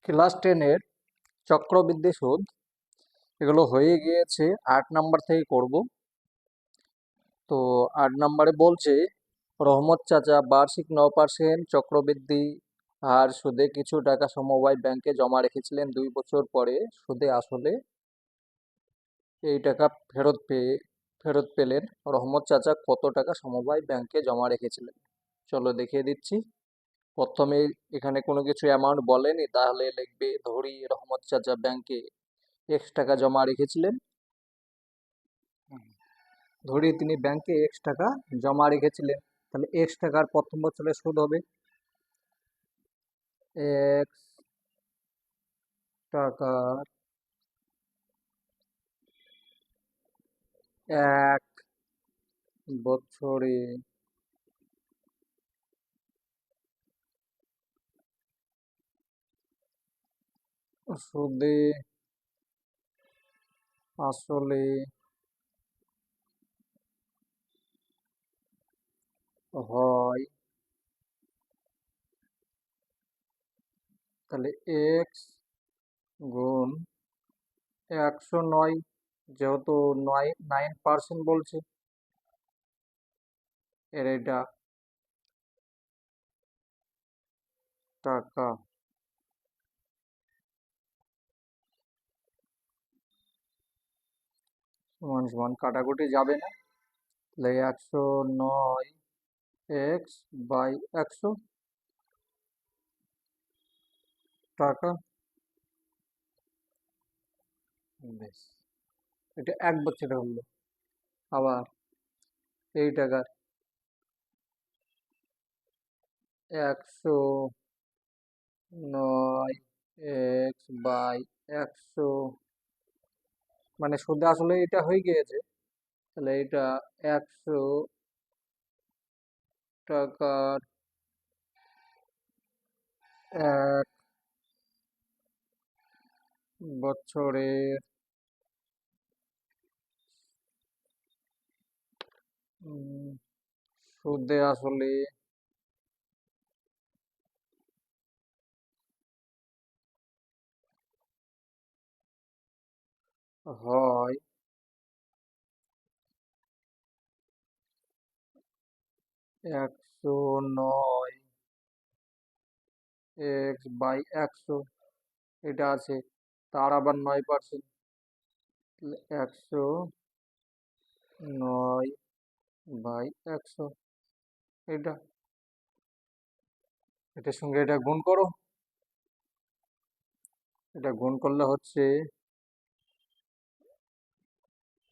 Class 10-এর চক্রবৃদ্ধি সুদ এগুলো হয়ে গিয়েছে। 8 নাম্বার থেকে করব। তো 8 নাম্বারে বলছে রহমত চাচা বার্ষিক 9% চক্রবৃদ্ধি হার সুদে কিছু টাকা সমবায় ব্যাংকে জমা রেখেছিলেন। 2 বছর পরে সুদে আসলে এই টাকা ফেরত পেলেন। রহমত চাচা কত টাকা সমবায় ব্যাংকে জমা রেখেছিলেন? চলো দেখিয়ে দিচ্ছি। প্রথমে এখানে কোনো কিছু অ্যামাউন্ট বলেনি, তাহলে লিখবে ধরি রহমত চাচা ব্যাংকে X টাকা জমা রেখেছিলেন। ধরি তিনি ব্যাংকে X টাকা জমা রেখেছিলেন, তাহলে X টাকার প্রথম বছরের সুদ হবে X টাকার 1 বছরে সুদে আসলে হয়, তাহলে X গুণ 109, যেহেতু 9% বলছে, এর এটা টাকা সমান সমান কাটাকুটি যাবে না, তাহলে 109x/100 টাকা। বেশ, এটা 1 বছরে হলো। আবার এই টাকার 109x/100, মানে সুদে আসলে এটা হয়ে গিয়েছে, তাহলে এটা 100 টাকার 1 বছরের সুদে আসলে হয় 109x/100, এটা আছে, তার আবার 9%, 109/100, এটা এটার সঙ্গে এটা গুণ করো। এটা গুণ করলে হচ্ছে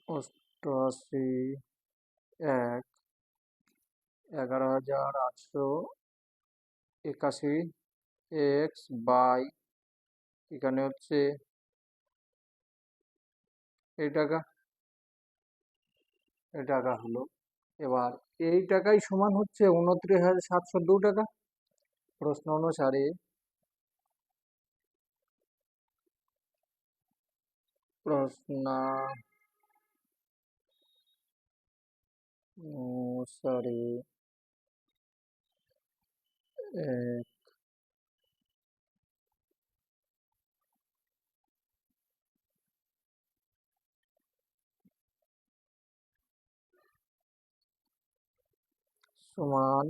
88, 11,881 x/, এখানে হচ্ছে এই টাকা হলো। এবার এই টাকাই সমান হচ্ছে 29,702 টাকা। প্রশ্ন অনুসারে প্রশ্ন অনুসারে এক সমান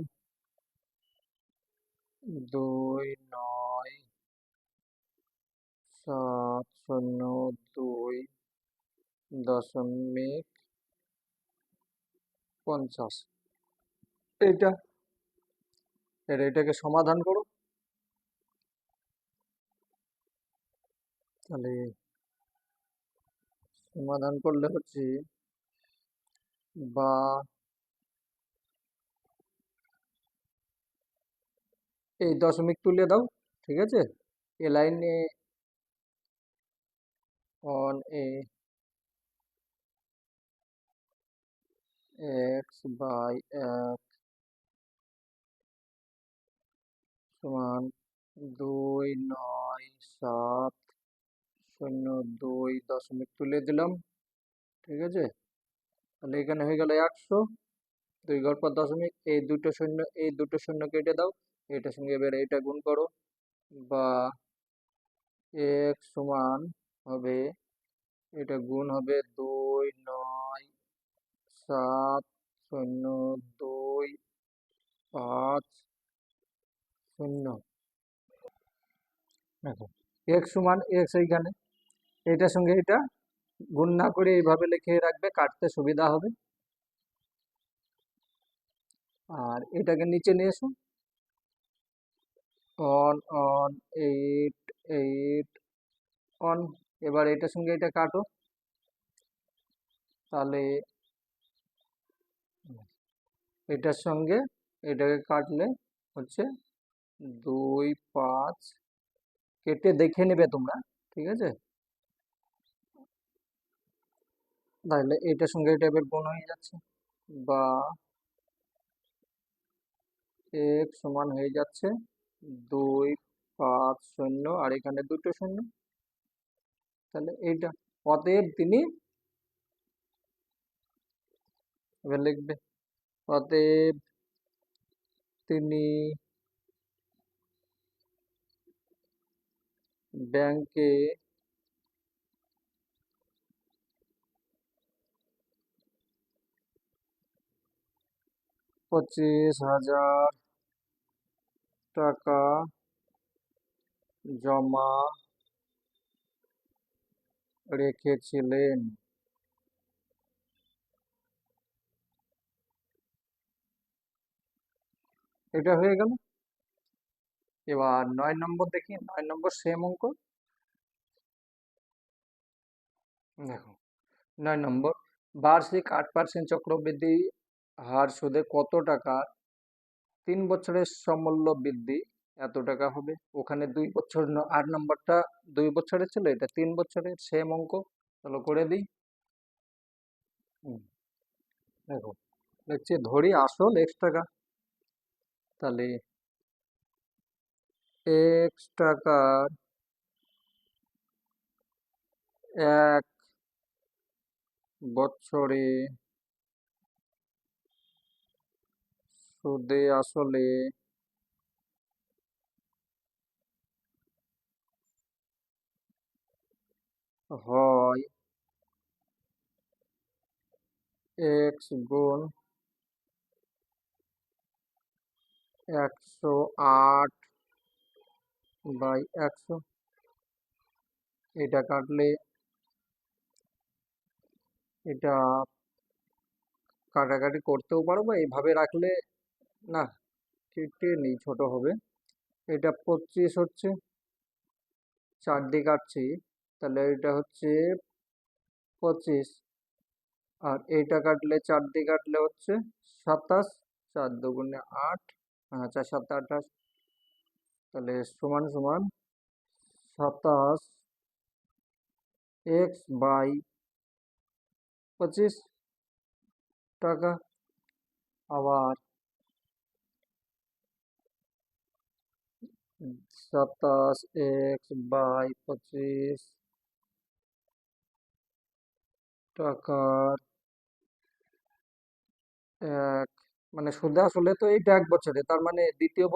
29,702.50, এইটা এটাকে সমাধান করো। তাহলে সমাধান করলে হচ্ছে বা এই দশমিক তুলে দাও, ঠিক আছে। এ লাইনে অন x/1 সমান 29,702 দশমিক তুলে দিলাম, ঠিক আছে। তাহলে এখানে হয়ে গেল 100, 2 ঘর পর দশমিক, এই দুটো শূন্য কেটে দাও, এটার সঙ্গে এবার এটা গুণ করো, বা x সমান হবে, এটা গুণ হবে 2 9 7 শূন্য 2 5 শূন্য। দেখো x সমান x এইখানে, এটার সঙ্গে এটা গুণ না করে এইভাবে লিখে রাখবে, কাটতে সুবিধা হবে। আর এটাকে নিচে নিয়ে এসো, অন অন 8 8 অন। এবার এটার সঙ্গে এটা কাটো, তাহলে এটার সঙ্গে এটাকে কাটলে হচ্ছে 2 5, কেটে দেখে নেবে তোমরা, ঠিক আছে? তাহলে এটার সঙ্গে এটা এবার গুণ হয়ে যাচ্ছে, বা x সমান হয়ে যাচ্ছে 2 5 শূন্য, আর এখানে দুটো শূন্য, তাহলে এইটা। অতএব তিনি, এবার লিখবে, অতএব তিনি ব্যাংকে ৳25,000 জমা রেখেছিলেন। এটা হয়ে গেল। এবার 9 নম্বর দেখি, 9 নম্বর সেম অঙ্ক। দেখো 9 নম্বর, বার্ষিক 8% চক্রবৃদ্ধি হার সুদে কত টাকা 3 বছরের সমূল্য বৃদ্ধি এত টাকা হবে। ওখানে 2 বছর 8 নম্বরটা 2 বছরের ছিল, এটা 3 বছরের, সেম অঙ্ক। চলো করে দিই। হুম, দেখো দেখছি ধরি আসল x টাকা, তাহলে x টাকার 1 বছরে সুদে আসলে হয় x গুণ 108/100। এটা কাটলে এটা কাটাকাটি করতেও পারো, বা এইভাবে রাখলে না, কেটে নেই, ছোট হবে। এটা 25 হচ্ছে, 4 দিয়ে কাটছি, তাহলে এটা হচ্ছে 25। আর এইটা কাটলে 4 দিয়ে কাটলে হচ্ছে 27, 4 দুগুণে 8, 4 7 28, তাহলে সমান সমান 27x/25 টাকা। আবার 27x/25 টাকার এক, মানে সুদে আসলে তো এইটা 1 বছরে, তার মানে দ্বিতীয়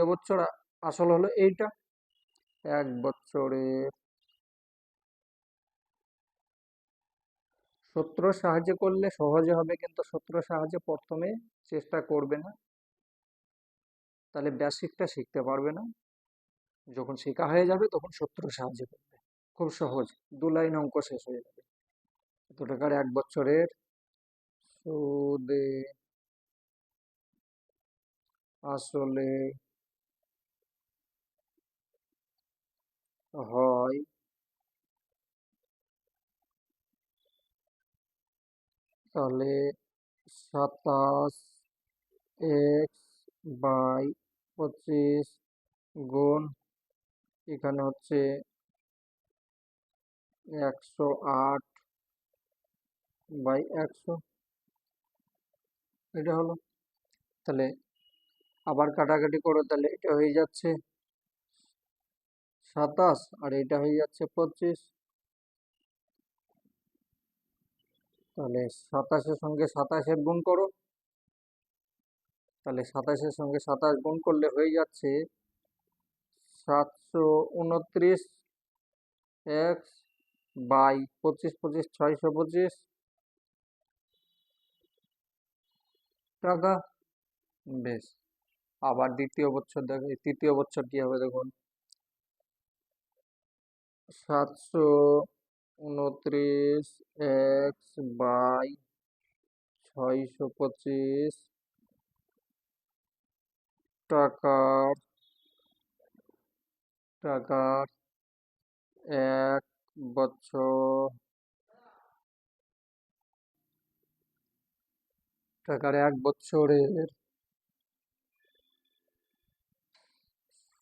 বছর আসল হলো এইটা 1 বছরে। সূত্র সাহায্যে করলে সহজে হবে, কিন্তু সূত্র সাহায্যে প্রথমে চেষ্টা করবে না, তাহলে বেসিকটা শিখতে পারবে না। যখন শেখা হয়ে যাবে তখন সূত্র সাহায্যে করবে, খুব সহজ, 2 লাইন অঙ্ক শেষ হয়ে যাবে। এত টাকার 1 বছরের সুদে আসলে হয়, তাহলে 27x/25 গুণ, এখানে হচ্ছে 108/100, এটা হলো। তাহলে আবার কাটাকাটি করো, তাহলে এটা হয়ে যাচ্ছে 27, আর এটা হয়ে যাচ্ছে 25। তাহলে 27-এর সঙ্গে 27-এর গুণ করো, তাহলে 27-এর সঙ্গে 27 গুণ করলে হয়ে যাচ্ছে 729 এক্স বাই 25 25 625 টাকা। বেশ, আবার তৃতীয় বছর কি হবে দেখুন। 729 এক্স বাই 625 টাকার টাকার 1 বছর টাকার 1 বছরের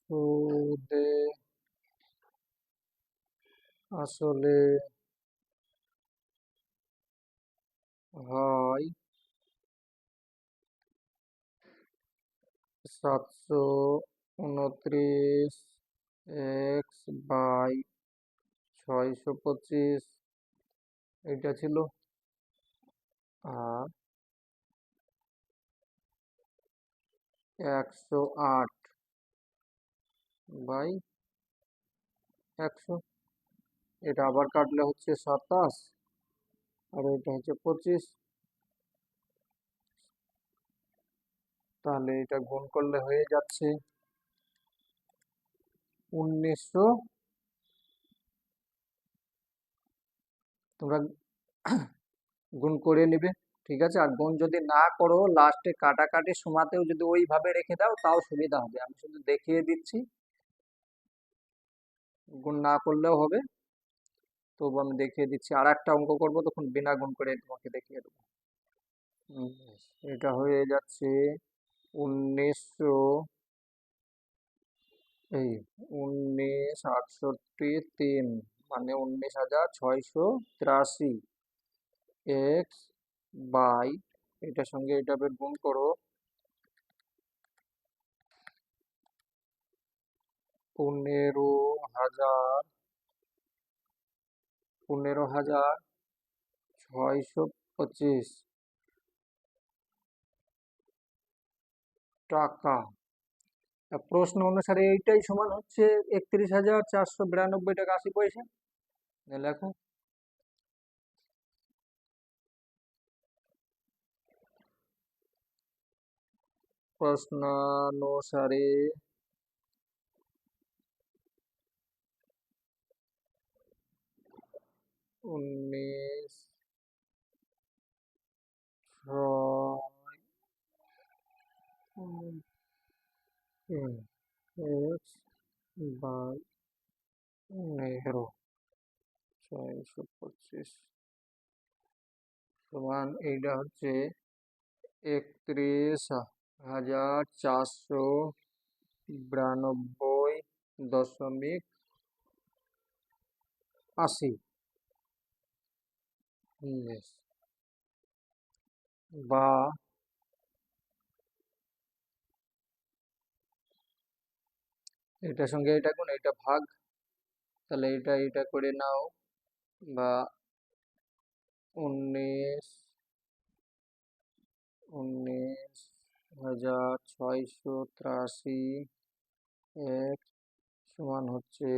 সুদে আসলে হয় 729 এক্স বাই 625, এটা ছিল। আর 108 বাই 100, এটা আবার কাটলে হচ্ছে 27, আর এটা হচ্ছে 25। তাহলে এটা গুণ করলে হয়ে যাচ্ছে 1900। তোমরা গুণ করে নিবে, ঠিক আছে। আর গুণ যদি না করো, লাস্টে কাটাকাটি সমাতেও যদি ওইভাবে রেখে দাও তাও সুবিধা হবে। আমি শুধু দেখিয়ে দিচ্ছি, গুণ না করলেও হবে, তবু আমি দেখিয়ে দিচ্ছি। আর একটা অঙ্ক করবো, তখন বিনা গুণ করে তোমাকে দেখিয়ে দেবো। এটা হয়ে যাচ্ছে 1900, এই 1968 মানে 19,683 এক্স বাই, এটার সঙ্গে এটা বের গুণ করো, 15,625 টাকা। প্রশ্ন অনুসারে এইটাই সমান হচ্ছে 31,492 টাকা 80 পয়সা। লেখো। প্রশ্নানুসারে 19 এক্স বাই 15,625 সমান, এইটা হচ্ছে 31,492.80। বা এটার সঙ্গে এটা গুণ, এটা ভাগ, তাহলে এটা করে নাও। বা 19,683 এক সমান হচ্ছে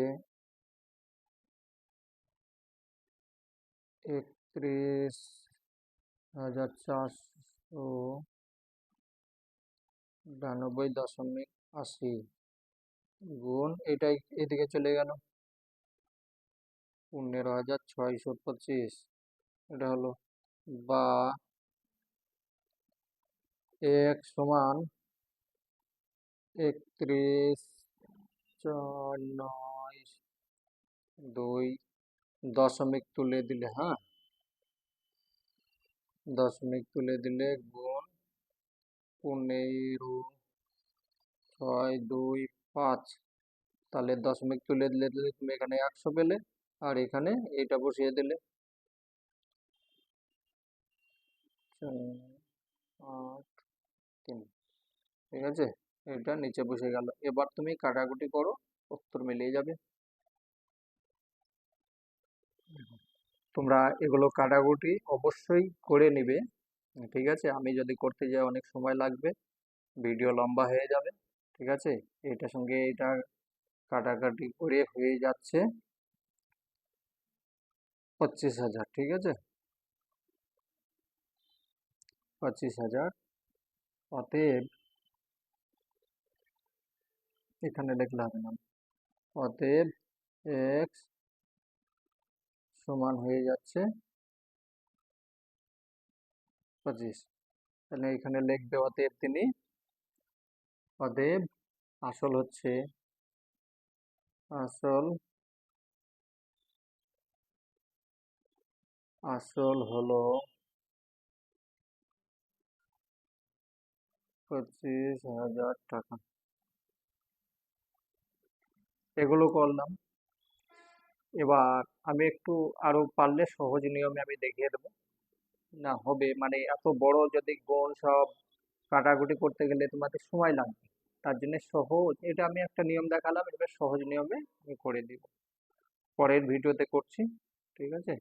31,492.80 গুণ, এটাই এদিকে চলে গেল 15,625, এটা হলো। বা এক সমান 31,492, দশমিক তুলে দিলে, হ্যাঁ, দশমিক তুলে দিলে গুণ 15,625, তাহলে দশমিক তুলে দিলে তুমি এখানে 100 পেলে, আর এখানে এটা বসিয়ে দিলে 8 3, ঠিক আছে। এটা নিচে বসে গেল। এবার তুমি কাটাকুটি করো, উত্তর মিলিয়ে যাবে। তোমরা এগুলো কাটাকুটি অবশ্যই করে নিবে, ঠিক আছে। আমি যদি করতে যাই অনেক সময় লাগবে, ভিডিও লম্বা হয়ে যাবে, ঠিক আছে। এটার সঙ্গে এটা কাটাকাটি করে হয়ে যাচ্ছে 25,000, ঠিক আছে, 25,000। অতএব এখানে লিখলে হবে না, অতএব এক্স সমান হয়ে যাচ্ছে 25। তাহলে এখানে লিখবে অতএব তিনি, অতএব আসল হচ্ছে, আসল আসল হলো 25,000 টাকা। এগুলো করলাম। এবার আমি একটু আরো পারলে সহজ নিয়মে আমি দেখিয়ে দেবো, না হবে মানে এত বড় যদি গুণ সব কাটাকুটি করতে গেলে তোমাদের সময় লাগবে। তার জন্য সহজ, এটা আমি একটা নিয়ম দেখালাম, এবার সহজ নিয়মে আমি করে দিব, পরের ভিডিওতে করছি, ঠিক আছে।